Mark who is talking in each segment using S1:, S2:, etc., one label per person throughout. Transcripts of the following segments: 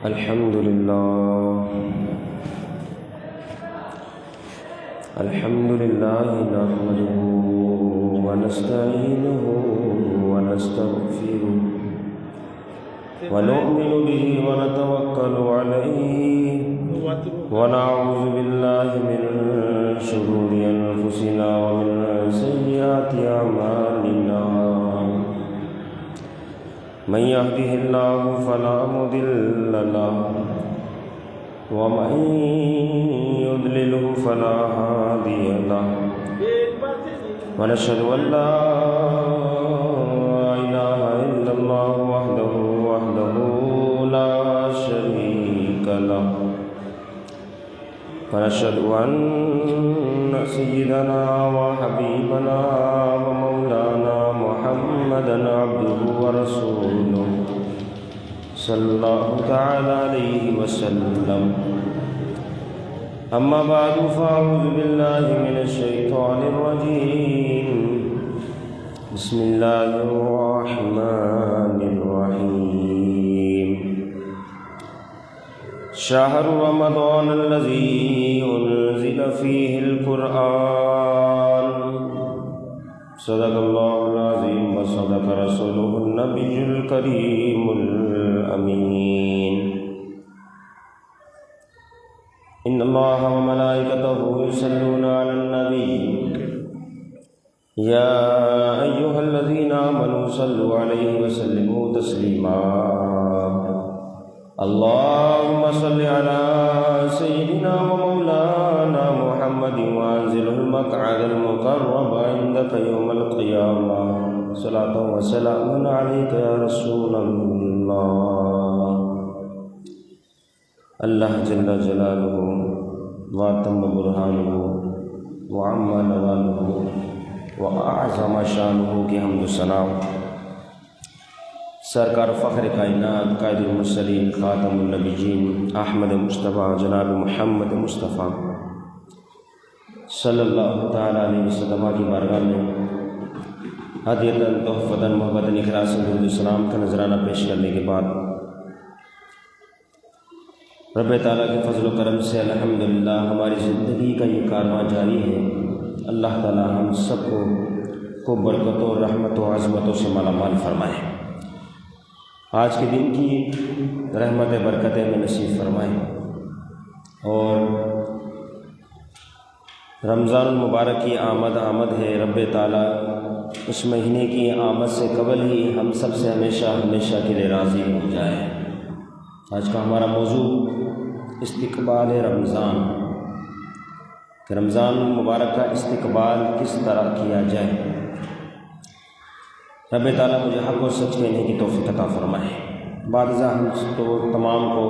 S1: الحمد لله نحمده ونستعينه ونستغفره ونؤمن به ونتوكل عليه ونعوذ بالله من شرور أنفسنا ومن سيئات أعمالنا من يهده الله فلا مضل له ومن يضلله فلا هادي له ونشهد أن لا إله إلا الله وحده لا شريك له ونشهد أن سيدنا وحبيبنا ومولانا محمدا عبده ورسوله صلى الله تعالى عليه وسلم. أما بعد فأعوذ بالله من الشيطان الرجيم. بسم الله الرحمن الرحيم. شهر رمضان الذي أنزل فيه القرآن. صدق الله العظيم وصدق رسوله النبي الكريم الأمين. إن الله وملائكته يصلون على النبي يا أيها الذين آمنوا صلوا عليه وسلموا تسليما. اللهم صل على سيدنا ومولانا محمد وأنزله المقعد المقرب عندك يوم القيامة. صلاة وسلام عليك يا رسول الله. اللہ جل جلالہ واتم برہانہ وعم نوالہ واعظم شانہ کی حمد و ثنا سرکار فخر کائنات قائد المرسلین خاتم النبیین احمد مصطفیٰ جناب محمد مصطفیٰ صلی اللہ تعالیٰ علیہ وسلم کی بارگاہ میں ہدیۃً تحفۃً محبتاً اخلاصاً درود السلام کا نذرانہ پیش کرنے کے بعد رب تعالیٰ کے فضل و کرم سے الحمدللہ ہماری زندگی کا یہ کارواں جاری ہے. اللہ تعالیٰ ہم سب کو برکتوں رحمت و عظمتوں سے مالا مال فرمائے. آج کے دن کی رحمت برکتیں میں نصیب فرمائے اور رمضان المبارک کی آمد ہے. رب تعالیٰ اس مہینے کی آمد سے قبل ہی ہم سب سے ہمیشہ کے لیے راضی ہو جائے. آج کا ہمارا موضوع استقبال رمضان کہ رمضان المبارک کا استقبال کس طرح کیا جائے. رب تعالیٰ مجھے حق و سچ کہنے کی توفیق عطا فرمائے. بعد ازاں ہم تو تمام کو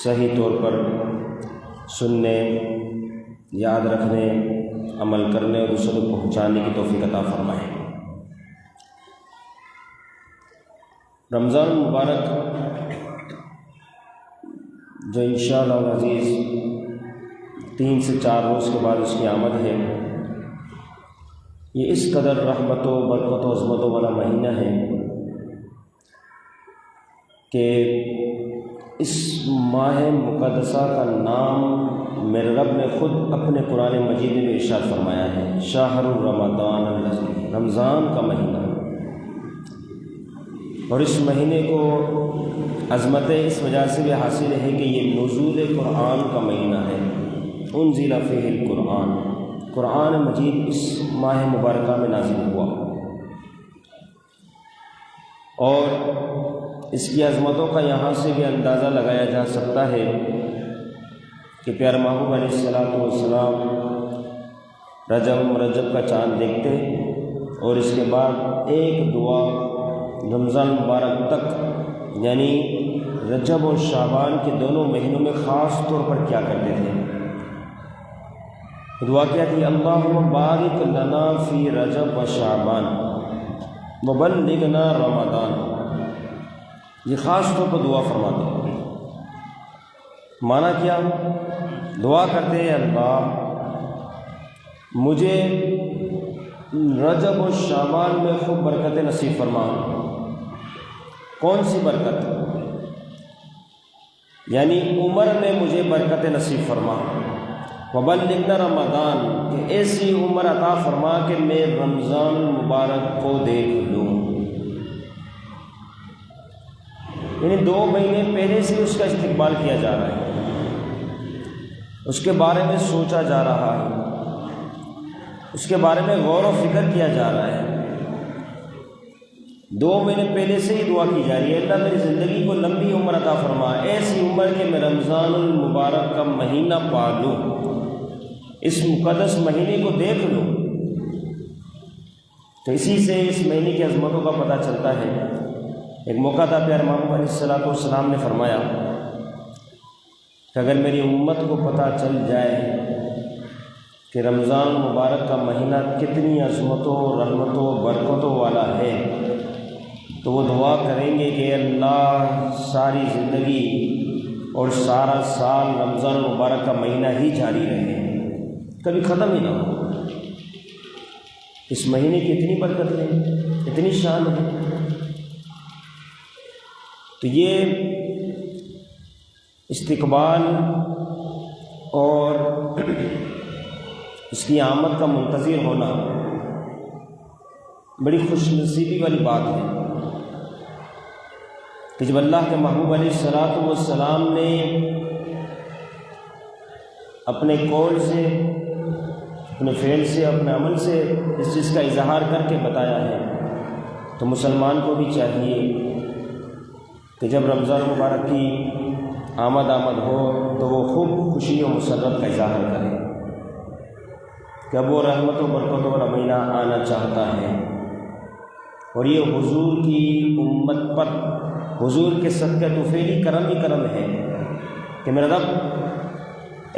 S1: صحیح طور پر سننے، یاد رکھنے، عمل کرنے اور دوسروں کو پہنچانے کی توفیق عطا فرمائے. رمضان المبارک جو انشاءاللہ العزیز 3 سے 4 روز کے بعد اس کی آمد ہے، یہ اس قدر رحمت و برکت و عظمتوں والا مہینہ ہے کہ اس ماہ مقدسہ کا نام میرے رب نے خود اپنے قرآن مجید میں ارشاد فرمایا ہے. شہر رمضان الذی، رمضان کا مہینہ. اور اس مہینے کو عظمتیں اس وجہ سے بھی حاصل ہے کہ یہ نزول قرآن کا مہینہ ہے. انزل فیہ القرآن، قرآن مجید اس ماہ مبارکہ میں نازل ہوا. اور اس کی عظمتوں کا یہاں سے بھی اندازہ لگایا جا سکتا ہے کہ پیارے محبوب علیہ السلام رجب کا چاند دیکھتے اور اس کے بعد ایک دعا رمضان مبارک تک، یعنی رجب اور شعبان کے دونوں مہینوں میں خاص طور پر کیا کرتے تھے؟ دعا کیا تھی؟ اللہم بارک لنا فی رجب و شعبان وبلغنا رمضان. یہ خاص طور پر دعا فرماتے ہیں. معنی کیا؟ دعا کرتے ہیں اللہ مجھے رجب و شعبان میں خوب برکت نصیب فرما. کون سی برکت؟ یعنی عمر میں مجھے برکت نصیب فرما، وبلغنا رمضان، کہ ایسی عمر عطا فرما کہ میں رمضان المبارک کو دیکھ لوں۔ یعنی 2 مہینے پہلے سے اس کا استقبال کیا جا رہا ہے، اس کے بارے میں سوچا جا رہا ہے، اس کے بارے میں غور و فکر کیا جا رہا ہے۔ 2 مہینے پہلے سے ہی دعا کی جا رہی ہے، اللہ میری زندگی کو لمبی عمر عطا فرما، ایسی عمر کہ میں رمضان المبارک کا مہینہ پا لوں، اس مقدس مہینے کو دیکھ لوں۔ تو اسی سے اس مہینے کی عظمتوں کا پتہ چلتا ہے۔ ایک موقع تھا پیارے محبوب علیہ السلام نے فرمایا کہ اگر میری امت کو پتہ چل جائے کہ رمضان مبارک کا مہینہ کتنی عظمتوں، رحمتوں، برکتوں والا ہے، تو وہ دعا کریں گے کہ اللہ ساری زندگی اور سارا سال رمضان مبارک کا مہینہ ہی جاری رہے، کبھی ختم ہی نہ ہو۔ اس مہینے کی اتنی برکت ہے، اتنی شان ہے۔ تو یہ استقبال اور اس کی آمد کا منتظر ہونا بڑی خوش نصیبی والی بات ہے کہ جب اللہ کے محبوب علیہ السلام نے اپنے قول سے، اپنے فعل سے، اپنے عمل سے اس چیز کا اظہار کر کے بتایا ہے، تو مسلمان کو بھی چاہیے کہ جب رمضان مبارک کی آمد ہو تو وہ خوب خوشی و مسرت کا اظہار کرے کہ اب وہ رحمت و برکتوں کا مہینہ آنا چاہتا ہے، اور یہ حضور کی امت پر حضور کے صدقہ طفیلی کرم ہی کرم ہے کہ میرا رب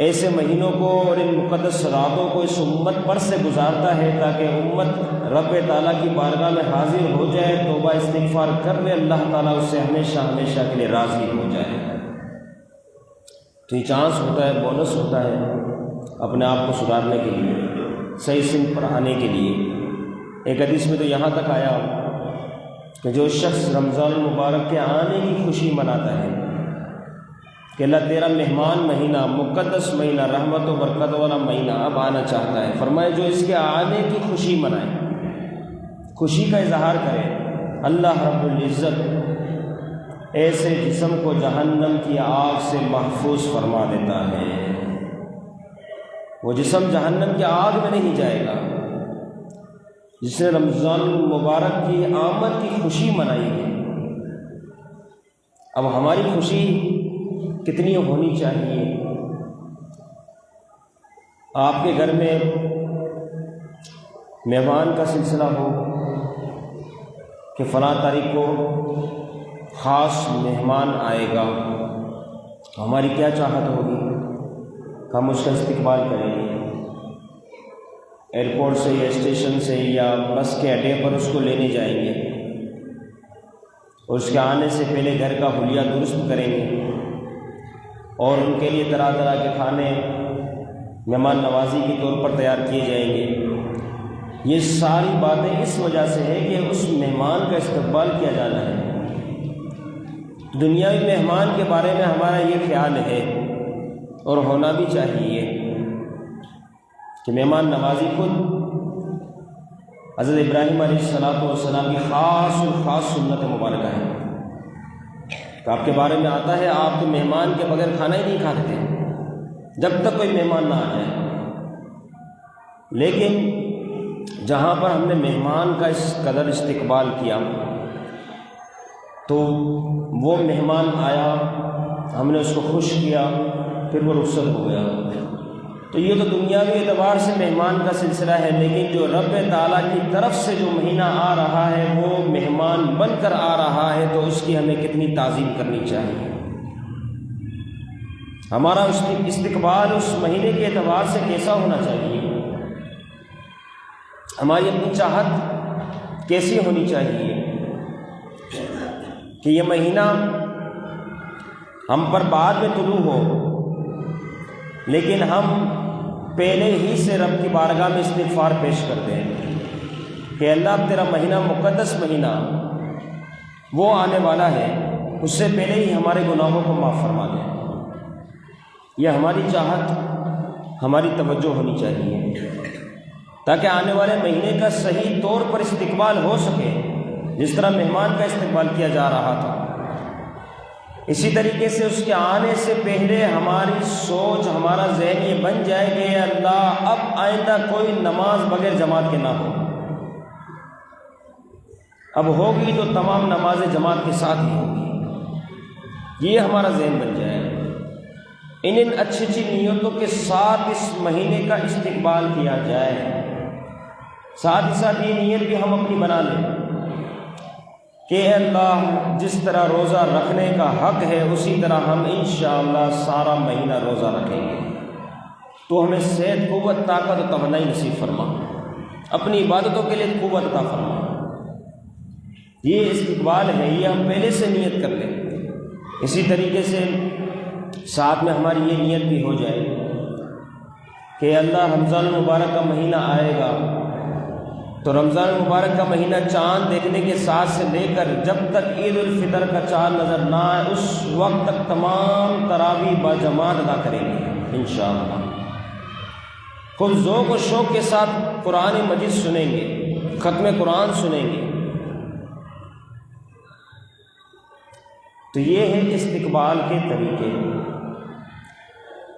S1: ایسے مہینوں کو اور ان مقدس راتوں کو اس امت پر سے گزارتا ہے تاکہ امت رب تعالیٰ کی بارگاہ میں حاضر ہو جائے، توبہ استغفار کر لے، اللہ تعالیٰ اس سے ہمیشہ ہمیشہ کے لیے راضی ہو جائے۔ تو یہ چانس ہوتا ہے، بونس ہوتا ہے اپنے آپ کو سدھارنے کے لیے، صحیح سمت پر آنے کے لیے۔ ایک حدیث میں تو یہاں تک آیا کہ جو شخص رمضان المبارک کے آنے کی خوشی مناتا ہے کہ اللہ تیرا مہمان مہینہ، مقدس مہینہ، رحمت و برکت والا مہینہ اب آنا چاہتا ہے، فرمائے جو اس کے آنے کی خوشی منائے، خوشی کا اظہار کرے، اللہ رب العزت ایسے جسم کو جہنم کی آگ سے محفوظ فرما دیتا ہے۔ وہ جسم جہنم کی آگ میں نہیں جائے گا جس نے رمضان المبارک کی آمد کی خوشی منائی ہے۔ اب ہماری خوشی کتنی ہونی چاہیے؟ آپ کے گھر میں مہمان کا سلسلہ ہو کہ فلاں تاریخ کو خاص مہمان آئے گا، ہماری کیا چاہت ہوگی؟ ہم اس کا استقبال کریں گے، ایئرپورٹ سے یا اسٹیشن سے یا بس کے اڈے پر اس کو لینے جائیں گے، اور اس کے آنے سے پہلے گھر کا حلیہ درست کریں گے، اور ان کے لیے طرح طرح کے کھانے مہمان نوازی کے طور پر تیار کیے جائیں گے۔ یہ ساری باتیں اس وجہ سے ہے کہ اس مہمان کا استقبال کیا جانا ہے۔ دنیاوی مہمان کے بارے میں ہمارا یہ خیال ہے اور ہونا بھی چاہیے کہ مہمان نوازی خود حضرت ابراہیم علیہ السلام کی خاص سنت مبارکہ ہے۔ تو آپ کے بارے میں آتا ہے آپ تو مہمان کے بغیر کھانا ہی نہیں کھاتے جب تک کوئی مہمان نہ آ جائے، لیکن جہاں پر ہم نے مہمان کا اس قدر استقبال کیا تو وہ مہمان آیا، ہم نے اس کو خوش کیا، پھر وہ رخصت ہو گیا۔ تو یہ تو دنیاوی اعتبار سے مہمان کا سلسلہ ہے، لیکن جو رب تعالیٰ کی طرف سے جو مہینہ آ رہا ہے وہ مہمان بن کر آ رہا ہے، تو اس کی ہمیں کتنی تعظیم کرنی چاہیے۔ ہمارا استقبال اس مہینے کے اعتبار سے کیسا ہونا چاہیے؟ ہماری اپنی چاہت کیسی ہونی چاہیے کہ یہ مہینہ ہم پر بعد میں طلوع ہو، لیکن ہم پہلے ہی سے رب کی بارگاہ میں استغفار پیش کرتے ہیں کہ اللہ اب تیرا مہینہ مقدس مہینہ وہ آنے والا ہے، اس سے پہلے ہی ہمارے گناہوں کو معاف فرما دیں۔ یہ ہماری چاہت، ہماری توجہ ہونی چاہیے تاکہ آنے والے مہینے کا صحیح طور پر استقبال ہو سکے، جس طرح مہمان کا استقبال کیا جا رہا تھا اسی طریقے سے اس کے آنے سے پہلے ہماری سوچ، ہمارا ذہن یہ بن جائے کہ اللہ اب آئندہ کوئی نماز بغیر جماعت کے نہ ہو، اب ہوگی تو تمام نمازیں جماعت کے ساتھ ہی ہوگی، یہ ہمارا ذہن بن جائے۔ ان اچھی اچھی نیتوں کے ساتھ اس مہینے کا استقبال کیا جائے، ساتھ ہی ساتھ یہ نیت بھی ہم اپنی بنا لیں کہ اللہ جس طرح روزہ رکھنے کا حق ہے اسی طرح ہم انشاءاللہ سارا مہینہ روزہ رکھیں گے، تو ہمیں صحت، قوت، طاقت و توانائی نصیب فرما، اپنی عبادتوں کے لیے قوت عطا فرما۔ یہ استقبال ہے، یہ ہم پہلے سے نیت کر لیں۔ اسی طریقے سے ساتھ میں ہماری یہ نیت بھی ہو جائے کہ اللہ رمضان المبارک کا مہینہ آئے گا تو رمضان المبارک کا مہینہ چاند دیکھنے کے ساتھ سے لے کر جب تک عید الفطر کا چاند نظر نہ آئے اس وقت تک تمام تراویح باجماعت ادا کریں گے انشاءاللہ، خود ذوق و شوق کے ساتھ قرآن مجید سنیں گے، ختم قرآن سنیں گے۔ تو یہ ہے استقبال کے طریقے۔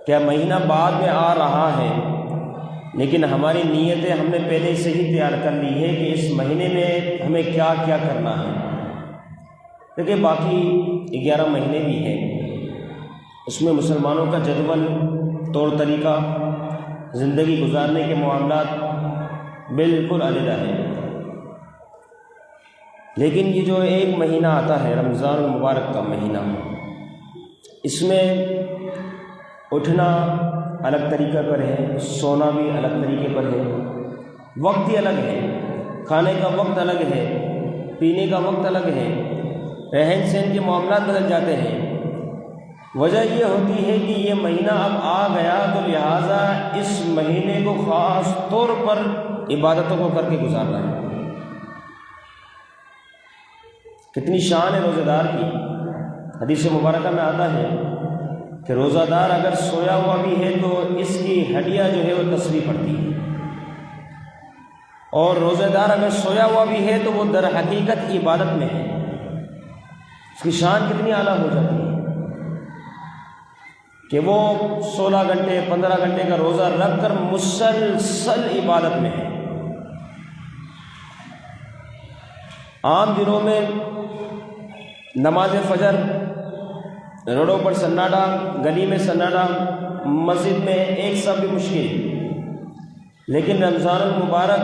S1: کیا مہینہ بعد میں آ رہا ہے لیکن ہماری نیتیں ہم نے پہلے سے ہی تیار کر لی ہے کہ اس مہینے میں ہمیں کیا کیا کرنا ہے، کیونکہ باقی 11 مہینے بھی ہیں، اس میں مسلمانوں کا جدول، طور طریقہ، زندگی گزارنے کے معاملات بالکل علیحدہ ہیں، لیکن یہ جو ایک مہینہ آتا ہے رمضان المبارک کا مہینہ، اس میں اٹھنا الگ طریقہ پر ہے، سونا بھی الگ طریقے پر ہے، وقت ہی الگ ہے، کھانے کا وقت الگ ہے، پینے کا وقت الگ ہے، رہن سہن کے معاملات بدل جاتے ہیں۔ وجہ یہ ہوتی ہے کہ یہ مہینہ اب آ گیا تو لہٰذا اس مہینے کو خاص طور پر عبادتوں کو کر کے گزارنا ہے۔ کتنی شان ہے روزہ دار کی، حدیث مبارکہ میں آتا ہے کہ روزہ دار اگر سویا ہوا بھی ہے تو اس کی ہڈیاں جو ہے وہ تسبیح پڑتی ہے، اور روزہ دار اگر سویا ہوا بھی ہے تو وہ در حقیقت عبادت میں ہے۔ اس کی شان کتنی اعلیٰ ہو جاتی ہے کہ وہ 16 گھنٹے 15 گھنٹے کا روزہ رکھ کر مسلسل عبادت میں ہے۔ عام دنوں میں نماز فجر، روڈوں پر سناٹا، گلی میں سناٹا، مسجد میں ایک سب بھی مشکل، لیکن رمضان المبارک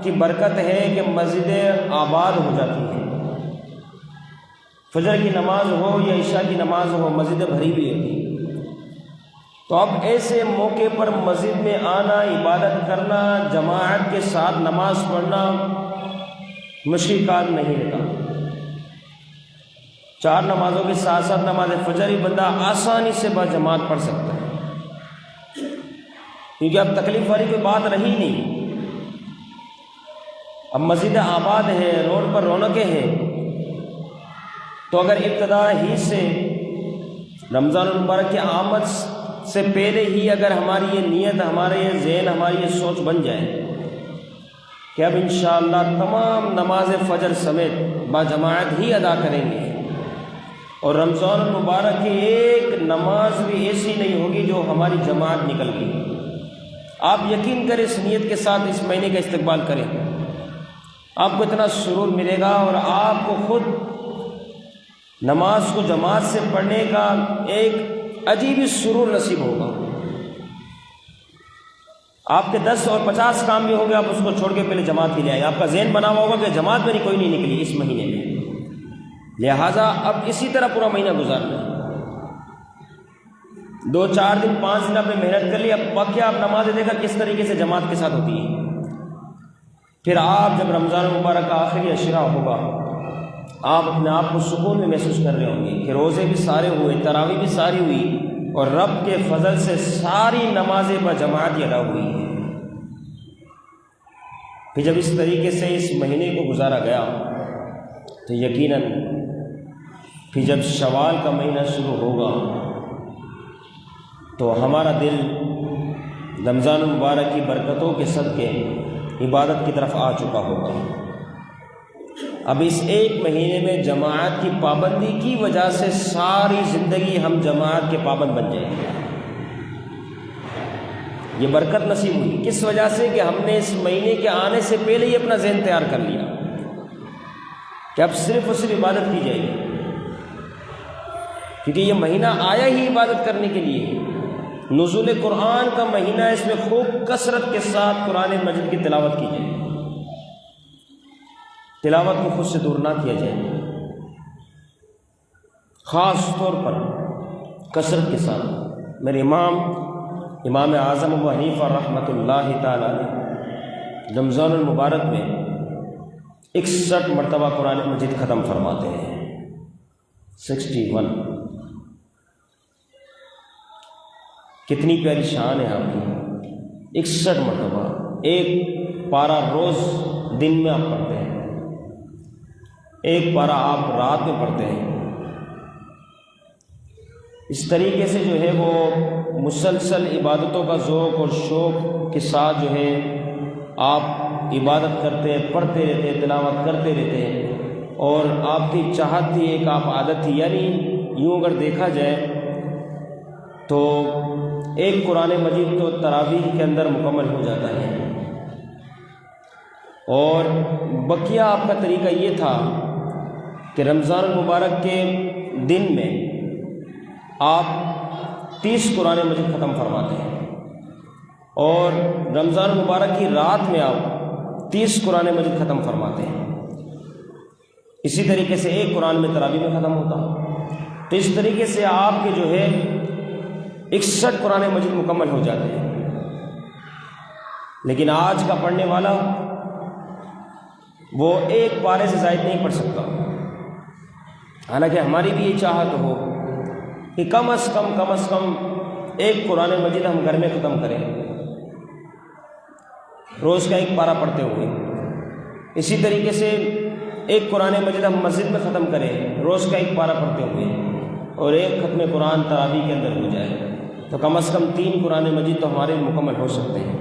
S1: کی برکت ہے کہ مسجدیں آباد ہو جاتی ہیں، فجر کی نماز ہو یا عشاء کی نماز ہو مسجدیں بھری ہوئی ہوتی ہیں۔ تو اب ایسے موقع پر مسجد میں آنا، عبادت کرنا، جماعت کے ساتھ نماز پڑھنا مشکل کام نہیں رہتا۔ 4 نمازوں کے ساتھ ساتھ نماز فجر ہی بندہ آسانی سے باجماعت پڑھ سکتا ہے، کیونکہ اب تکلیف والی کوئی بات رہی نہیں، اب مسجد آباد ہے، روڈ پر رونقیں ہیں۔ تو اگر ابتدا ہی سے رمضان المبارک کی آمد سے پہلے ہی اگر ہماری یہ نیت، ہمارے یہ ذہن، ہماری یہ سوچ بن جائے کہ اب انشاءاللہ تمام نماز فجر سمیت باجماعت ہی ادا کریں گے، اور رمضان المبارک کی ایک نماز بھی ایسی نہیں ہوگی جو ہماری جماعت نکل گئی، آپ یقین کریں اس نیت کے ساتھ اس مہینے کا استقبال کریں، آپ کو اتنا سرور ملے گا، اور آپ کو خود نماز کو جماعت سے پڑھنے کا ایک عجیب ہی سرور نصیب ہوگا۔ آپ کے 10 اور 50 کام بھی ہوں گے، آپ اس کو چھوڑ کے پہلے جماعت کے لیے آئے، آپ کا ذہن بنا ہوا ہوگا کہ جماعت میں کوئی نہیں نکلی اس مہینے میں، لہٰذا اب اسی طرح پورا مہینہ گزارنا ہے۔ 2 4 دن 5 دن آپ نے محنت کر لی، اب واقعہ آپ نمازیں دیکھا کس طریقے سے جماعت کے ساتھ ہوتی ہے۔ پھر آپ جب رمضان المبارک کا آخری عشرہ ہوگا، آپ اپنے آپ کو سکون میں محسوس کر رہے ہوں گے کہ روزے بھی سارے ہوئے، تراویح بھی ساری ہوئی، اور رب کے فضل سے ساری نمازیں بجماعت ادا ہوئی ہیں۔ پھر جب اس طریقے سے اس مہینے کو گزارا گیا تو یقیناً پھر جب شوال کا مہینہ شروع ہوگا تو ہمارا دل رمضان المبارک کی برکتوں کے صدقے عبادت کی طرف آ چکا ہوگا۔ اب اس ایک مہینے میں جماعت کی پابندی کی وجہ سے ساری زندگی ہم جماعت کے پابند بن جائیں گے۔ یہ برکت نصیب ہوئی کس وجہ سے کہ ہم نے اس مہینے کے آنے سے پہلے ہی اپنا ذہن تیار کر لیا کہ اب صرف اور صرف عبادت کی جائے گی، کیونکہ یہ مہینہ آیا ہی عبادت کرنے کے لیے۔ نزول قرآن کا مہینہ، اس میں خوب کثرت کے ساتھ قرآن مجید کی تلاوت کی جائے، تلاوت کو خود سے دور نہ کیا جائے، خاص طور پر کثرت کے ساتھ۔ میرے امام اعظم ابو حنیفہ رحمۃ اللہ تعالی علیہ رمضان المبارک میں 61 مرتبہ قرآن مجید ختم فرماتے ہیں، 61۔ کتنی پیاری شان ہے آپ کی، 61 مرتبہ ایک پارہ روز دن میں آپ پڑھتے ہیں، ایک پارہ آپ رات میں پڑھتے ہیں۔ اس طریقے سے جو ہے وہ مسلسل عبادتوں کا ذوق اور شوق کے ساتھ جو ہے آپ عبادت کرتے ہیں، پڑھتے رہتے ہیں، تلاوت کرتے رہتے ہیں، اور آپ کی چاہت تھی، ایک آپ عادت تھی۔ یعنی یوں اگر دیکھا جائے تو ایک قرآن مجید تو تراویح کے اندر مکمل ہو جاتا ہے، اور بقیہ آپ کا طریقہ یہ تھا کہ رمضان المبارک کے دن میں آپ 30 قرآن مجید ختم فرماتے ہیں، اور رمضان المبارک کی رات میں آپ 30 قرآن مجید ختم فرماتے ہیں۔ اسی طریقے سے ایک قرآن میں تراویح میں ختم ہوتا، تو اس طریقے سے آپ کے جو ہے 61 قرآن مجید مکمل ہو جاتے ہیں۔ لیکن آج کا پڑھنے والا وہ ایک پارے سے زائد نہیں پڑھ سکتا، حالانکہ ہماری بھی یہ چاہت ہو کہ کم از کم ایک قرآن مجید ہم گھر میں ختم کریں، روز کا ایک پارہ پڑھتے ہوئے۔ اسی طریقے سے ایک قرآن مجید ہم مسجد میں ختم کریں، روز کا ایک پارہ پڑھتے ہوئے، اور ایک ختم قرآن تراویح کے اندر ہو جائے، تو کم از کم 3 قرآن مجید تو ہمارے مکمل ہو سکتے ہیں۔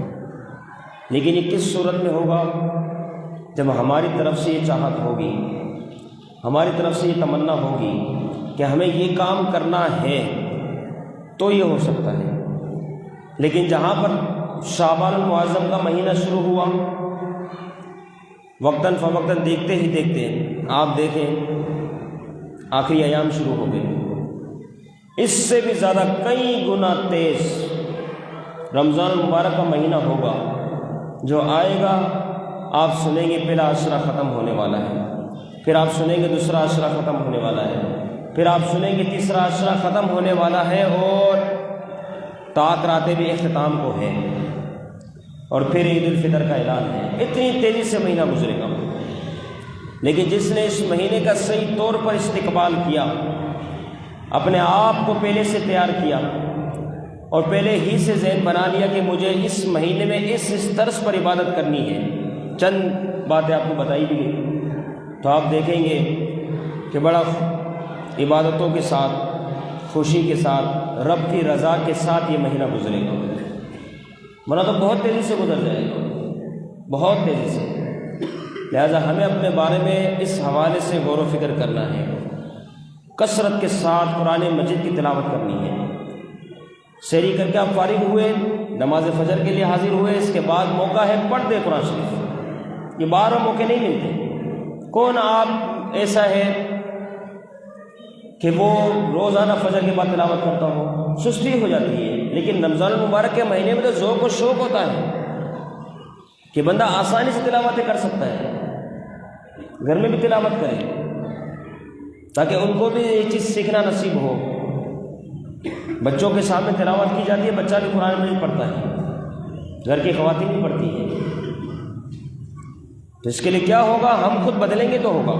S1: لیکن یہ کس صورت میں ہوگا؟ جب ہماری طرف سے یہ چاہت ہوگی، ہماری طرف سے یہ تمنا ہوگی کہ ہمیں یہ کام کرنا ہے، تو یہ ہو سکتا ہے۔ لیکن جہاں پر شعبان المعظم کا مہینہ شروع ہوا، وقتاً فوقتاً دیکھتے ہی دیکھتے آپ دیکھیں آخری ایام شروع ہو گئے، اس سے بھی زیادہ کئی گنا تیز رمضان المبارک کا مہینہ ہوگا جو آئے گا۔ آپ سنیں گے پہلا عشرہ ختم ہونے والا ہے، پھر آپ سنیں گے دوسرا عشرہ ختم ہونے والا ہے، پھر آپ سنیں گے تیسرا عشرہ ختم ہونے والا ہے، اور طاعت راتیں بھی اختتام کو ہے، اور پھر عید الفطر کا اعلان ہے۔ اتنی تیزی سے مہینہ گزرے گا، لیکن جس نے اس مہینے کا صحیح طور پر استقبال کیا، اپنے آپ کو پہلے سے تیار کیا، اور پہلے ہی سے ذہن بنا لیا کہ مجھے اس مہینے میں اس طرز پر عبادت کرنی ہے، چند باتیں آپ کو بتائی بھی گئی، تو آپ دیکھیں گے کہ بڑا عبادتوں کے ساتھ، خوشی کے ساتھ، رب کی رضا کے ساتھ یہ مہینہ گزرے گا، ورنہ تو بہت تیزی سے گزر جائے گا، بہت تیزی سے۔ لہذا ہمیں اپنے بارے میں اس حوالے سے غور و فکر کرنا ہے، کثرت کے ساتھ قرآن مجید کی تلاوت کرنی ہے۔ سحری کر کے آپ فارغ ہوئے، نماز فجر کے لیے حاضر ہوئے، اس کے بعد موقع ہے پڑھ دے قرآن شریف۔ یہ بار بار موقع نہیں ملتے۔ کون آپ ایسا ہے کہ وہ روزانہ فجر کے بعد تلاوت کرتا ہو؟ سستی ہو جاتی ہے۔ لیکن رمضان المبارک کے مہینے میں تو ذوق و شوق ہوتا ہے کہ بندہ آسانی سے تلاوتیں کر سکتا ہے، گھر میں بھی تلاوت کرے، تاکہ ان کو بھی یہ چیز سیکھنا نصیب ہو۔ بچوں کے سامنے تلاوت کی جاتی ہے، بچہ بھی قرآن مجید پڑھتا ہے، گھر کی خواتین بھی پڑھتی ہیں، تو اس کے لیے کیا ہوگا؟ ہم خود بدلیں گے تو ہوگا۔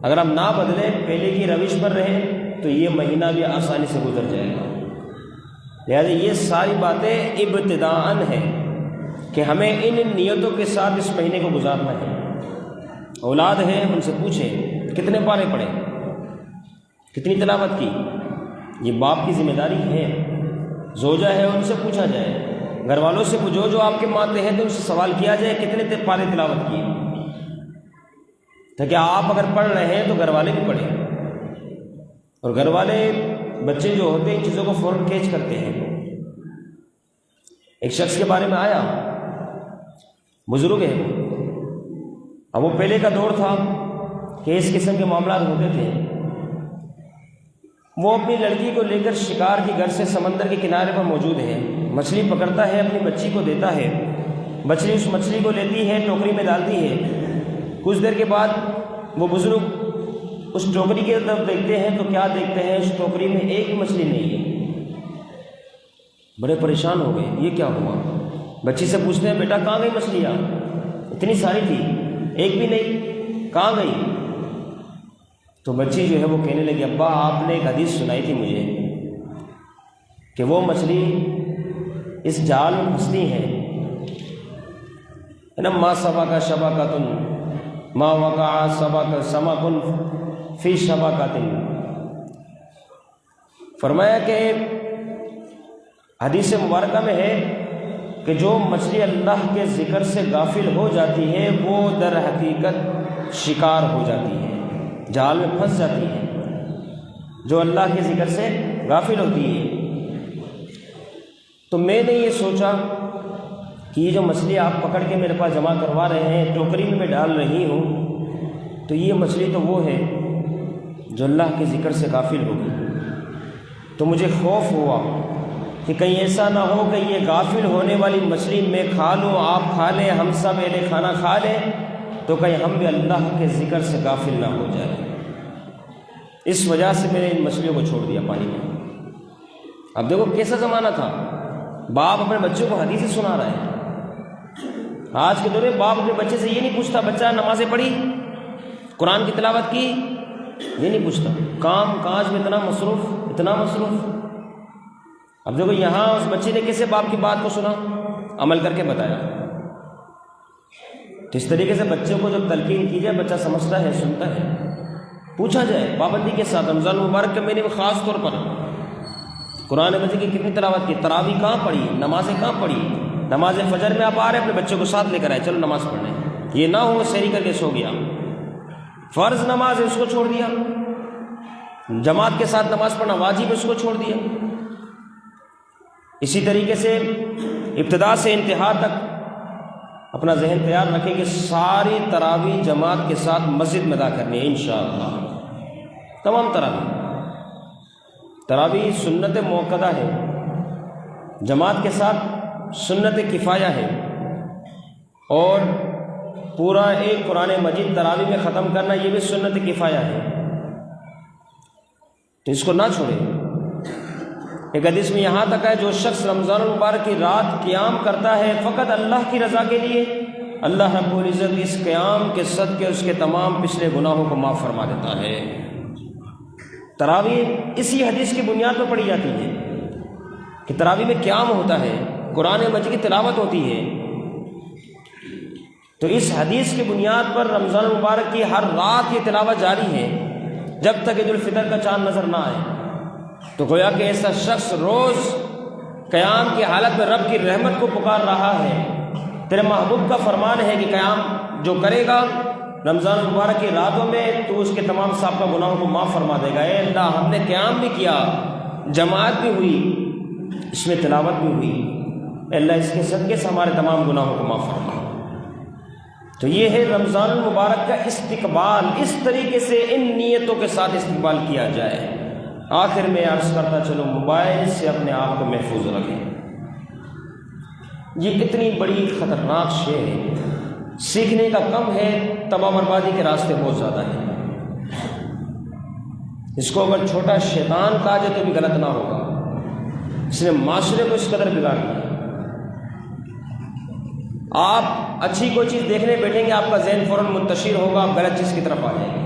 S1: اگر ہم نہ بدلیں، پہلے کی روش پر رہیں، تو یہ مہینہ بھی آسانی سے گزر جائے گا۔ لہذا یہ ساری باتیں ابتداءً ہیں کہ ہمیں ان نیتوں کے ساتھ اس مہینے کو گزارنا ہے۔ اولاد ہیں، ان سے پوچھیں کتنے پارے پڑھے، کتنی تلاوت کی۔ یہ باپ کی ذمہ داری ہے زوجہ ہے ان سے پوچھا جائے، گھر والوں سے جو آپ کے ماتحت ہیں ان سے سوال کیا جائے کتنے پارے تلاوت کیے، تاکہ آپ اگر پڑھ رہے ہیں تو گھر والے بھی پڑھیں۔ اور گھر والے بچے جو ہوتے ہیں ان چیزوں کو فوراً کیچ کرتے ہیں۔ ایک شخص کے بارے میں آیا، بزرگ ہے اب وہ پہلے کا دور تھا کہ اس قسم کے معاملات ہوتے تھے۔ وہ اپنی لڑکی کو لے کر شکار کی غرض سے سمندر کے کنارے پر موجود ہے، مچھلی پکڑتا ہے، اپنی بچی کو دیتا ہے، بچی اس مچھلی کو لیتی ہے، ٹوکری میں ڈالتی ہے۔ کچھ دیر کے بعد وہ بزرگ اس ٹوکری کی طرف دیکھتے ہیں تو کیا دیکھتے ہیں، اس ٹوکری میں ایک مچھلی نہیں ہے۔ بڑے پریشان ہو گئے، یہ کیا ہوا؟ بچی سے پوچھتے ہیں بیٹا کہاں گئی مچھلیاں؟ اتنی ساری تھی، ایک بھی نہیں، کہاں گئی؟ تو بچی جو ہے وہ کہنے لگی ابا آپ نے ایک حدیث سنائی تھی مجھے کہ وہ مچھلی اس جال میں پھنستی ہے نا، ما سبق شبکۃ ما وقع سبق سمک فی شبکۃ۔ فرمایا کہ حدیث مبارکہ میں ہے کہ جو مچھلی اللہ کے ذکر سے غافل ہو جاتی ہے وہ در حقیقت شکار ہو جاتی ہے، جال میں پھنس جاتی ہے، جو اللہ کے ذکر سے غافل ہوتی ہے۔ تو میں نے یہ سوچا کہ یہ جو مچھلی آپ پکڑ کے میرے پاس جمع کروا رہے ہیں، ٹوکری میں ڈال رہی ہوں، تو یہ مچھلی تو وہ ہے جو اللہ کے ذکر سے غافل ہوگی۔ تو مجھے خوف ہوا کہ کہیں ایسا نہ ہو کہ یہ غافل ہونے والی مچھلی میں کھا لوں، آپ کھا لیں، ہم سب اہل کھانا کھا لیں، تو کہیں ہم بھی اللہ کے ذکر سے غافل نہ ہو جائیں۔ اس وجہ سے میں نے ان مچھلیوں کو چھوڑ دیا پانی میں۔ اب دیکھو کیسا زمانہ تھا، باپ اپنے بچوں کو حدیثیں سنا رہے ہیں۔ آج کے دور میں باپ اپنے بچے سے یہ نہیں پوچھتا بچہ نمازیں پڑھی، قرآن کی تلاوت کی، یہ نہیں پوچھتا، کام کاج میں اتنا مصروف۔ اب دیکھو یہاں اس بچے نے کیسے باپ کی بات کو سنا، عمل کر کے بتایا۔ تو اس طریقے سے بچوں کو جب تلقین کی جائے بچہ سمجھتا ہے، سنتا ہے، پوچھا جائے پابندی کے ساتھ۔ رمضان مبارک کے مہینے میں خاص طور پر قرآن مجید کی کتنی تلاوت کی، تراویح کہاں پڑھی، نمازیں کہاں پڑھی، نماز فجر میں آپ آ رہے ہیں اپنے بچوں کو ساتھ لے کر آئے، چلو نماز پڑھنے، یہ نہ ہو سحری کر کے سو گیا، فرض نماز ہے اس کو چھوڑ دیا، جماعت کے ساتھ نماز پڑھنا واجب ہے اس کو چھوڑ دیا۔ اسی طریقے سے ابتدا سے انتہا تک اپنا ذہن تیار رکھیں کہ ساری تراویح جماعت کے ساتھ مسجد میں ادا کرنی ہے انشاءاللہ۔ تمام تراویح سنت موقدہ ہے، جماعت کے ساتھ سنت کفایہ ہے، اور پورا ایک قرآن مجید تراویح میں ختم کرنا یہ بھی سنت کفایہ ہے، تو اس کو نہ چھوڑیں۔ ایک حدیث میں یہاں تک ہے جو شخص رمضان المبارک کی رات قیام کرتا ہے فقط اللہ کی رضا کے لیے، اللہ رب العزت اس قیام کے صدقے اس کے تمام پچھلے گناہوں کو معاف فرما دیتا ہے۔ تراویح اسی حدیث کی بنیاد پر پڑھی جاتی ہے کہ تراویح میں قیام ہوتا ہے، قرآن مجید کی تلاوت ہوتی ہے، تو اس حدیث کی بنیاد پر رمضان المبارک کی ہر رات یہ تلاوت جاری ہے جب تک عید الفطر کا چاند نظر نہ آئے۔ تو گویا کہ ایسا شخص روز قیام کی حالت میں رب کی رحمت کو پکار رہا ہے۔ تیرے محبوب کا فرمان ہے کہ قیام جو کرے گا رمضان المبارک کی راتوں میں تو اس کے تمام سابقہ گناہوں کو معاف فرما دے گا۔ اے اللہ ہم نے قیام بھی کیا، جماعت بھی ہوئی، اس میں تلاوت بھی ہوئی، اے اللہ اس کے صدقے سے ہمارے تمام گناہوں کو معاف فرما۔ تو یہ ہے رمضان المبارک کا استقبال، اس طریقے سے ان نیتوں کے ساتھ استقبال کیا جائے۔ آخر میں عرض کرتا چلو موبائل سے اپنے آپ کو محفوظ رکھیں، یہ اتنی بڑی خطرناک شے ہے، سیکھنے کا کم ہے، تباہ بربادی کے راستے بہت زیادہ ہیں۔ اس کو اگر چھوٹا شیطان کہا جائے تو بھی غلط نہ ہوگا، اس نے معاشرے کو اس قدر بگاڑ دیا۔ آپ اچھی کوئی چیز دیکھنے بیٹھیں گے آپ کا ذہن فوراً منتشر ہوگا، آپ غلط چیز کی طرف آ جائیں گے،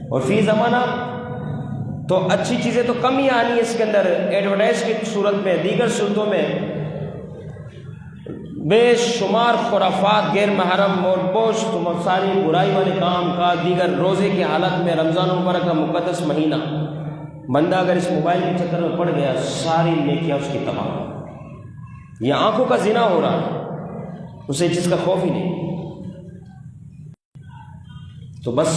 S1: اور فی زمانہ تو اچھی چیزیں تو کم ہی آنی ہے اس کے اندر، ایڈورٹائز کی صورت میں، دیگر صورتوں میں بے شمار خرافات، غیر محرم اور بوش ساری برائی والے کام کا، دیگر روزے کی حالت میں، رمضان المبارک کا مقدس مہینہ بندہ اگر اس موبائل کے چکر میں پڑ گیا ساری نیکیاں اس کی تباہ، یہ آنکھوں کا زنا ہو رہا ہے، اسے جس کا خوف ہی نہیں۔ تو بس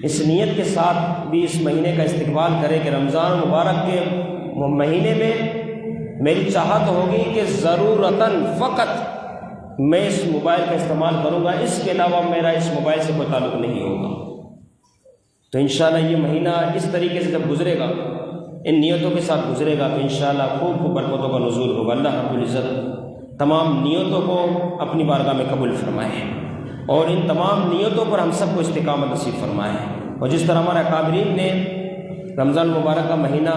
S1: اس نیت کے ساتھ بھی اس مہینے کا استقبال کرے کہ رمضان مبارک کے مہینے میں میری چاہت ہوگی کہ ضرورتاً فقط میں اس موبائل کا استعمال کروں گا، اس کے علاوہ میرا اس موبائل سے کوئی تعلق نہیں ہوگا۔ تو انشاءاللہ یہ مہینہ اس طریقے سے جب گزرے گا، ان نیتوں کے ساتھ گزرے گا، تو انشاءاللہ خوب خوب برکتوں کا نزول ہوگا۔ اللہ رب العزت تمام نیتوں کو اپنی بارگاہ میں قبول فرمائے اور ان تمام نیتوں پر ہم سب کو استقامت نصیب فرمائے، اور جس طرح ہمارے اکابرین نے رمضان مبارک کا مہینہ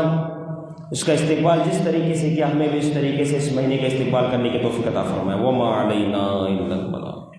S1: اس کا استقبال جس طریقے سے کیا، ہمیں بھی اس طریقے سے اس مہینے کا استقبال کرنے کی توفیق عطا فرمائے۔ وما علینا الا البلاغ۔